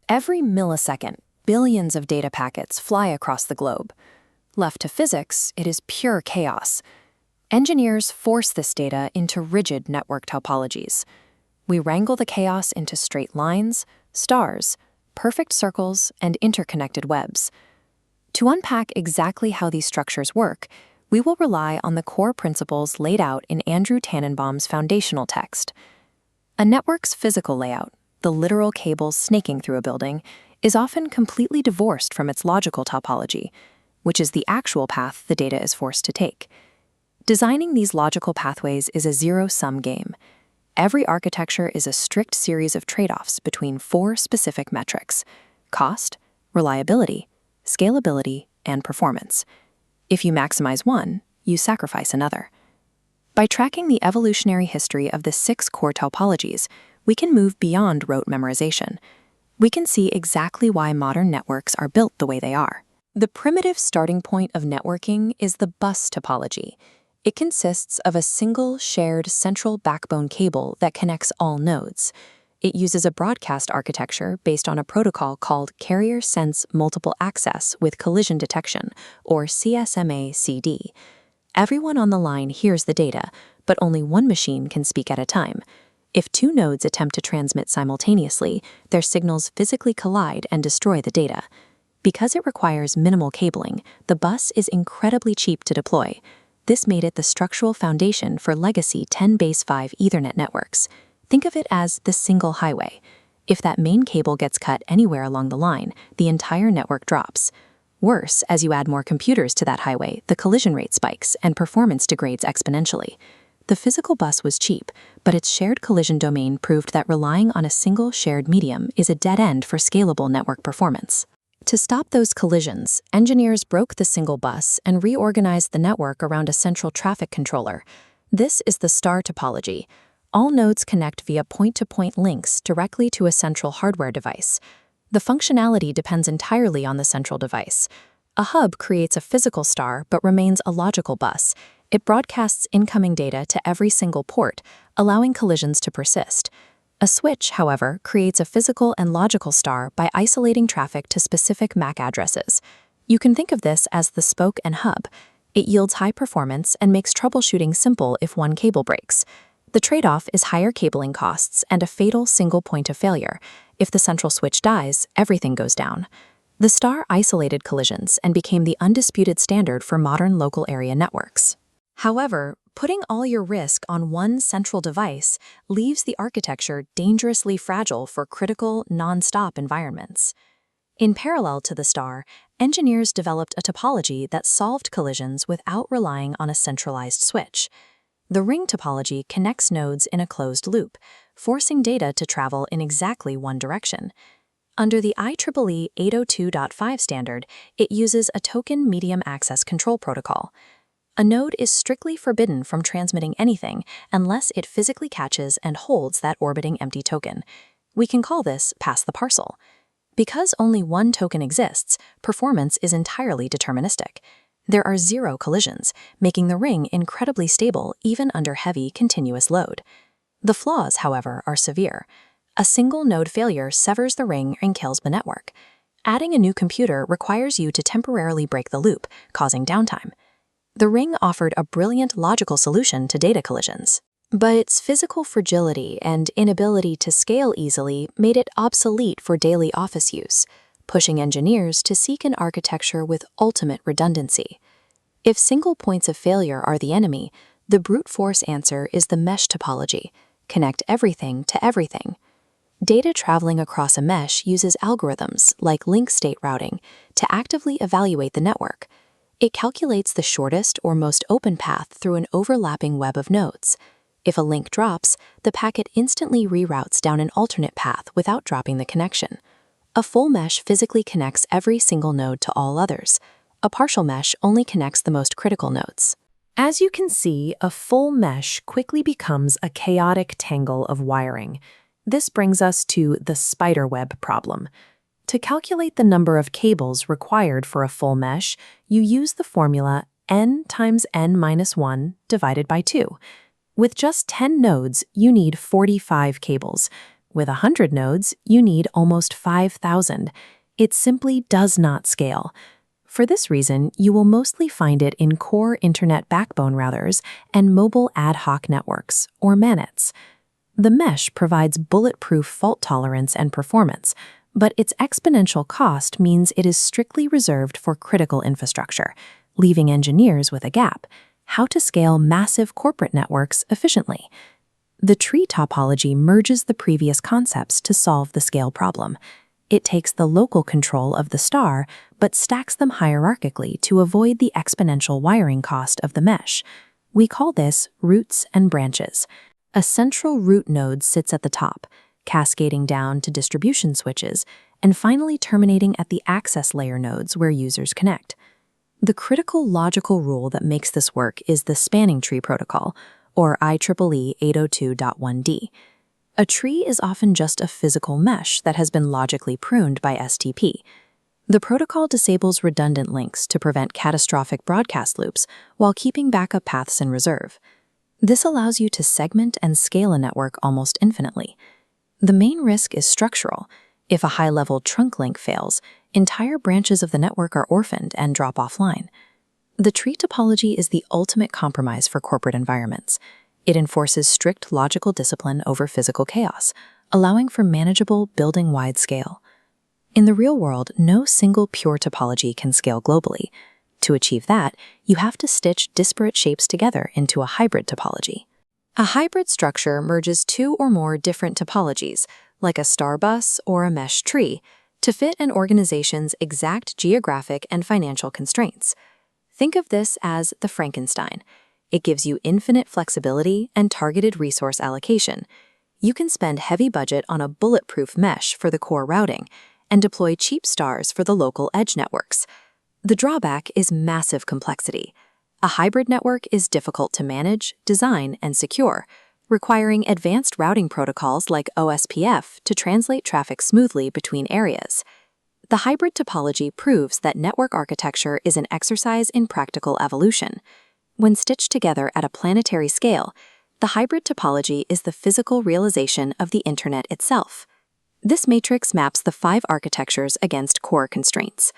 Every millisecond, billions of data packets fly across the globe. Left to physics, it is pure chaos. Engineers force this data into rigid network topologies. We wrangle the chaos into straight lines, stars, perfect circles, and interconnected webs. To unpack exactly how these structures work, we will rely on the core principles laid out in Andrew Tannenbaum's foundational text. A network's physical layout, the literal cables snaking through a building, is often completely divorced from its logical topology, which is the actual path the data is forced to take. Designing these logical pathways is a zero-sum game. Every architecture is a strict series of trade-offs between four specific metrics: cost, reliability, scalability, and performance. If you maximize one, you sacrifice another. By tracking the evolutionary history of the 6 core topologies, we can move beyond rote memorization. We can see exactly why modern networks are built the way they are. The primitive starting point of networking is the bus topology. It consists of a single shared central backbone cable that connects all nodes. It uses a broadcast architecture based on a protocol called Carrier Sense Multiple Access with Collision Detection, or CSMA-CD. Everyone on the line hears the data, but only one machine can speak at a time. If 2 nodes attempt to transmit simultaneously, their signals physically collide and destroy the data. Because it requires minimal cabling, the bus is incredibly cheap to deploy. This made it the structural foundation for legacy 10-base-5 Ethernet networks. Think of it as the single highway. If that main cable gets cut anywhere along the line, the entire network drops. Worse, as you add more computers to that highway, the collision rate spikes and performance degrades exponentially. The physical bus was cheap, but its shared collision domain proved that relying on a single shared medium is a dead end for scalable network performance. To stop those collisions, engineers broke the single bus and reorganized the network around a central traffic controller. This is the star topology. All nodes connect via point-to-point links directly to a central hardware device. The functionality depends entirely on the central device. A hub creates a physical star but remains a logical bus. It broadcasts incoming data to every single port, allowing collisions to persist. A switch, however, creates a physical and logical star by isolating traffic to specific MAC addresses. You can think of this as the spoke and hub. It yields high performance and makes troubleshooting simple if one cable breaks. The trade-off is higher cabling costs and a fatal single point of failure. If the central switch dies, everything goes down. The star isolated collisions and became the undisputed standard for modern local area networks. However, putting all your risk on one central device leaves the architecture dangerously fragile for critical, non-stop environments. In parallel to the star, engineers developed a topology that solved collisions without relying on a centralized switch. The ring topology connects nodes in a closed loop, forcing data to travel in exactly one direction. Under the IEEE 802.5 standard, it uses a token medium access control protocol. A node is strictly forbidden from transmitting anything unless it physically catches and holds that orbiting empty token. We can call this pass the parcel. Because only one token exists, performance is entirely deterministic. There are 0 collisions, making the ring incredibly stable even under heavy continuous load. The flaws, however, are severe. A single node failure severs the ring and kills the network. Adding a new computer requires you to temporarily break the loop, causing downtime. The ring offered a brilliant logical solution to data collisions, but its physical fragility and inability to scale easily made it obsolete for daily office use, pushing engineers to seek an architecture with ultimate redundancy. If single points of failure are the enemy, the brute force answer is the mesh topology: connect everything to everything. Data traveling across a mesh uses algorithms like link state routing to actively evaluate the network. It calculates the shortest or most open path through an overlapping web of nodes. If a link drops, the packet instantly reroutes down an alternate path without dropping the connection. A full mesh physically connects every single node to all others. A partial mesh only connects the most critical nodes. As you can see, a full mesh quickly becomes a chaotic tangle of wiring. This brings us to the Spiderweb problem. To calculate the number of cables required for a full mesh, you use the formula n times n-1 divided by 2. With just 10 nodes, you need 45 cables. With 100 nodes, you need almost 5,000. It simply does not scale. For this reason, you will mostly find it in core internet backbone routers and mobile ad hoc networks, or MANETs. The mesh provides bulletproof fault tolerance and performance, but its exponential cost means it is strictly reserved for critical infrastructure, leaving engineers with a gap: how to scale massive corporate networks efficiently. The tree topology merges the previous concepts to solve the scale problem. It takes the local control of the star, but stacks them hierarchically to avoid the exponential wiring cost of the mesh. We call this roots and branches. A central root node sits at the top, cascading down to distribution switches, and finally terminating at the access layer nodes where users connect. The critical logical rule that makes this work is the spanning tree protocol, or IEEE 802.1d. A tree is often just a physical mesh that has been logically pruned by STP. The protocol disables redundant links to prevent catastrophic broadcast loops while keeping backup paths in reserve. This allows you to segment and scale a network almost infinitely. The main risk is structural. If a high-level trunk link fails, entire branches of the network are orphaned and drop offline. The tree topology is the ultimate compromise for corporate environments. It enforces strict logical discipline over physical chaos, allowing for manageable building-wide scale. In the real world, no single pure topology can scale globally. To achieve that, you have to stitch disparate shapes together into a hybrid topology. A hybrid structure merges two or more different topologies, like a star bus or a mesh tree, to fit an organization's exact geographic and financial constraints. Think of this as the Frankenstein. It gives you infinite flexibility and targeted resource allocation. You can spend heavy budget on a bulletproof mesh for the core routing and deploy cheap stars for the local edge networks. The drawback is massive complexity. A hybrid network is difficult to manage, design, and secure, requiring advanced routing protocols like OSPF to translate traffic smoothly between areas. The hybrid topology proves that network architecture is an exercise in practical evolution. When stitched together at a planetary scale, the hybrid topology is the physical realization of the Internet itself. This matrix maps the 5 architectures against core constraints.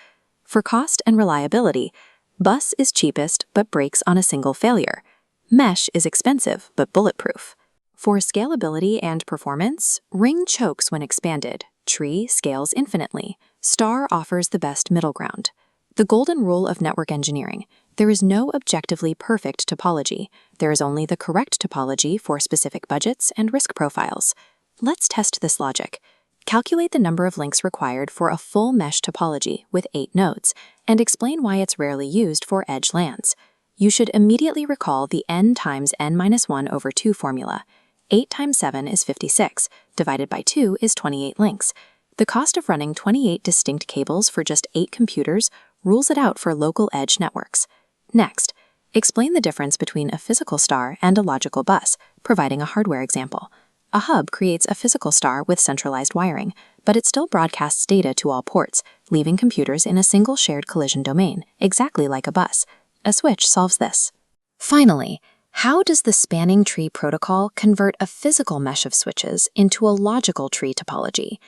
For cost and reliability, bus is cheapest but breaks on a single failure. Mesh is expensive but bulletproof. For scalability and performance, ring chokes when expanded, tree scales infinitely, star offers the best middle ground. The golden rule of network engineering: there is no objectively perfect topology. There is only the correct topology for specific budgets and risk profiles. Let's test this logic. Calculate the number of links required for a full mesh topology with 8 nodes, and explain why it's rarely used for edge LANs. You should immediately recall the n times n-1 over 2 formula. 8 times 7 is 56, divided by 2 is 28 links. The cost of running 28 distinct cables for just 8 computers rules it out for local edge networks. Next, explain the difference between a physical star and a logical bus, providing a hardware example. A hub creates a physical star with centralized wiring, but it still broadcasts data to all ports, leaving computers in a single shared collision domain, exactly like a bus. A switch solves this. Finally, how does the spanning tree protocol convert a physical mesh of switches into a logical tree topology?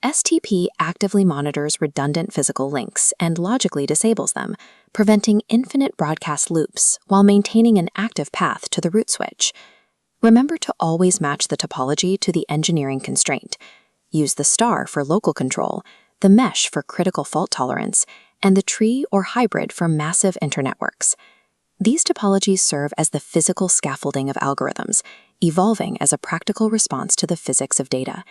STP actively monitors redundant physical links and logically disables them, preventing infinite broadcast loops while maintaining an active path to the root switch. Remember to always match the topology to the engineering constraint. Use the star for local control, the mesh for critical fault tolerance, and the tree or hybrid for massive internetworks. These topologies serve as the physical scaffolding of algorithms, evolving as a practical response to the physics of data.